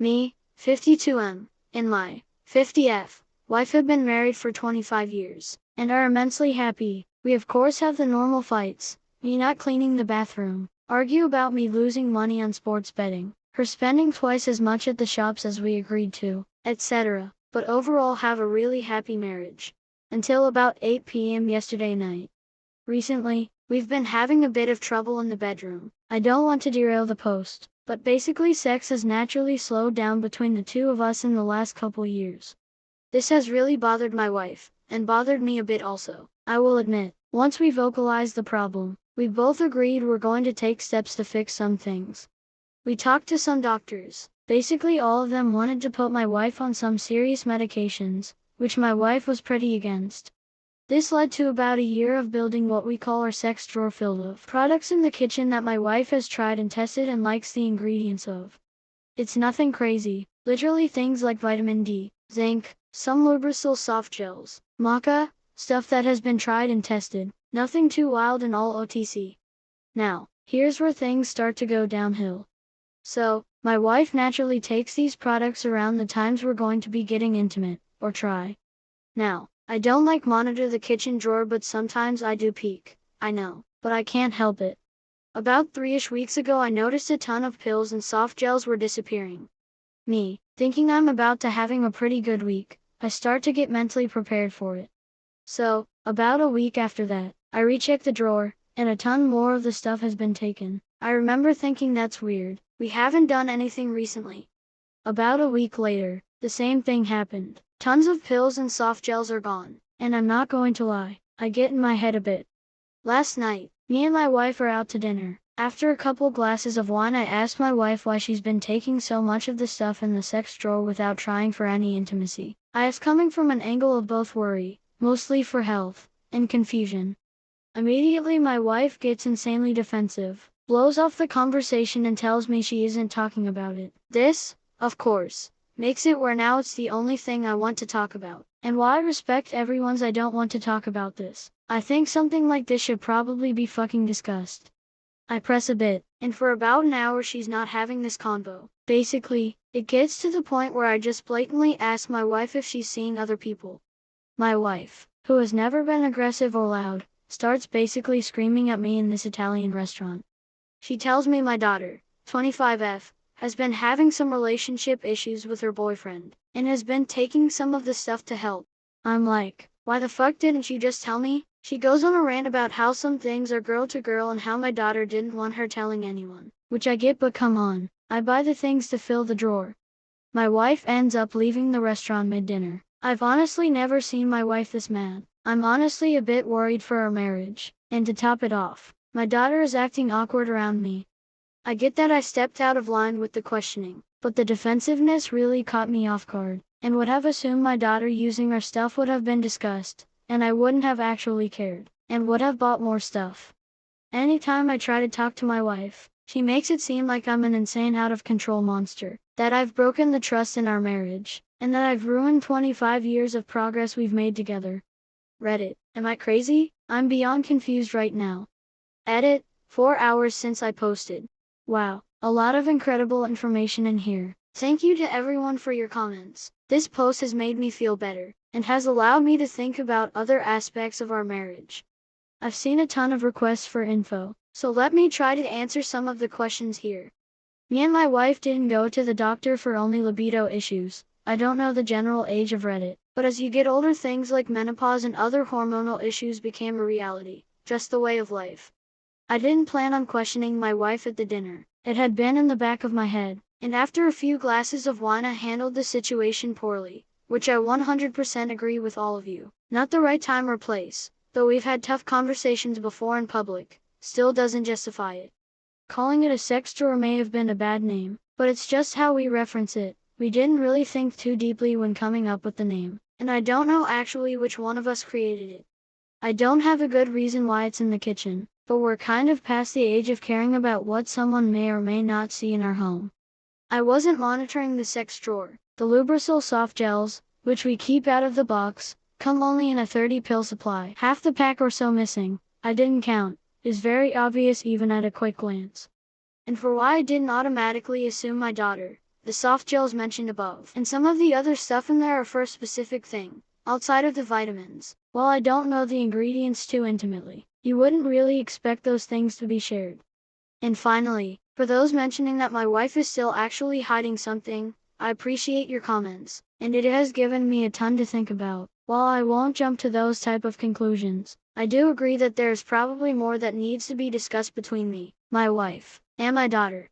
Me, 52M, and my 50F wife have been married for 25 years, and are immensely happy. We of course have the normal fights, me not cleaning the bathroom, argue about me losing money on sports betting, her spending twice as much at the shops as we agreed to, etc. But overall have a really happy marriage. Until about 8 p.m. yesterday night. Recently, we've been having a bit of trouble in the bedroom. I don't want to derail the post, but basically sex has naturally slowed down between the two of us in the last couple years. This has really bothered my wife, and bothered me a bit also, I will admit. Once we vocalized the problem, we both agreed we're going to take steps to fix some things. We talked to some doctors. Basically all of them wanted to put my wife on some serious medications, which my wife was pretty against. This led to about a year of building what we call our sex drawer filled of products in the kitchen that my wife has tried and tested and likes the ingredients of. It's nothing crazy, literally things like vitamin D, zinc, some Lubrizol soft gels, maca, stuff that has been tried and tested, nothing too wild and all OTC. Now, here's where things start to go downhill. So, my wife naturally takes these products around the times we're going to be getting intimate, or try. Now, I don't like monitor the kitchen drawer, but sometimes I do peek, I know, but I can't help it. About 3-ish weeks ago I noticed a ton of pills and soft gels were disappearing. Me, thinking I'm about to having a pretty good week, I start to get mentally prepared for it. So, about a week after that, I recheck the drawer, and a ton more of the stuff has been taken. I remember thinking that's weird, we haven't done anything recently. About a week later, the same thing happened. Tons of pills and soft gels are gone, and I'm not going to lie, I get in my head a bit. Last night, me and my wife are out to dinner. After a couple glasses of wine I asked my wife why she's been taking so much of the stuff in the sex drawer without trying for any intimacy. I was coming from an angle of both worry, mostly for health, and confusion. Immediately my wife gets insanely defensive, blows off the conversation and tells me she isn't talking about it. This, of course, makes it where now it's the only thing I want to talk about. And while I respect everyone's I don't want to talk about this, I think something like this should probably be fucking discussed. I press a bit, and for about an hour she's not having this convo. Basically, it gets to the point where I just blatantly ask my wife if she's seeing other people. My wife, who has never been aggressive or loud, starts basically screaming at me in this Italian restaurant. She tells me my daughter, 25F, has been having some relationship issues with her boyfriend, and has been taking some of the stuff to help. I'm like, why the fuck didn't you just tell me? She goes on a rant about how some things are girl to girl and how my daughter didn't want her telling anyone. Which I get, but come on, I buy the things to fill the drawer. My wife ends up leaving the restaurant mid-dinner. I've honestly never seen my wife this mad. I'm honestly a bit worried for our marriage, and to top it off, my daughter is acting awkward around me. I get that I stepped out of line with the questioning, but the defensiveness really caught me off guard, and would have assumed my daughter using our stuff would have been discussed, and I wouldn't have actually cared, and would have bought more stuff. Anytime I try to talk to my wife, she makes it seem like I'm an insane out of control monster, that I've broken the trust in our marriage, and that I've ruined 25 years of progress we've made together. Reddit, am I crazy? I'm beyond confused right now. Edit, 4 hours since I posted. Wow, a lot of incredible information in here. Thank you to everyone for your comments. This post has made me feel better, and has allowed me to think about other aspects of our marriage. I've seen a ton of requests for info, so let me try to answer some of the questions here. Me and my wife didn't go to the doctor for only libido issues. I don't know the general age of Reddit, but as you get older things like menopause and other hormonal issues became a reality, just the way of life. I didn't plan on questioning my wife at the dinner. It had been in the back of my head, and after a few glasses of wine I handled the situation poorly, which I 100% agree with all of you. Not the right time or place, though we've had tough conversations before in public, still doesn't justify it. Calling it a sex drawer may have been a bad name, but it's just how we reference it. We didn't really think too deeply when coming up with the name, and I don't know actually which one of us created it. I don't have a good reason why it's in the kitchen, but we're kind of past the age of caring about what someone may or may not see in our home. I wasn't monitoring the sex drawer. The Lubrizol soft gels, which we keep out of the box, come only in a 30-pill supply. Half the pack or so missing, I didn't count, is very obvious even at a quick glance. And for why I didn't automatically assume my daughter, the soft gels mentioned above, and some of the other stuff in there are for a specific thing, outside of the vitamins. While I don't know the ingredients too intimately, you wouldn't really expect those things to be shared. And finally, for those mentioning that my wife is still actually hiding something, I appreciate your comments, and it has given me a ton to think about. While I won't jump to those type of conclusions, I do agree that there's probably more that needs to be discussed between me, my wife, and my daughter.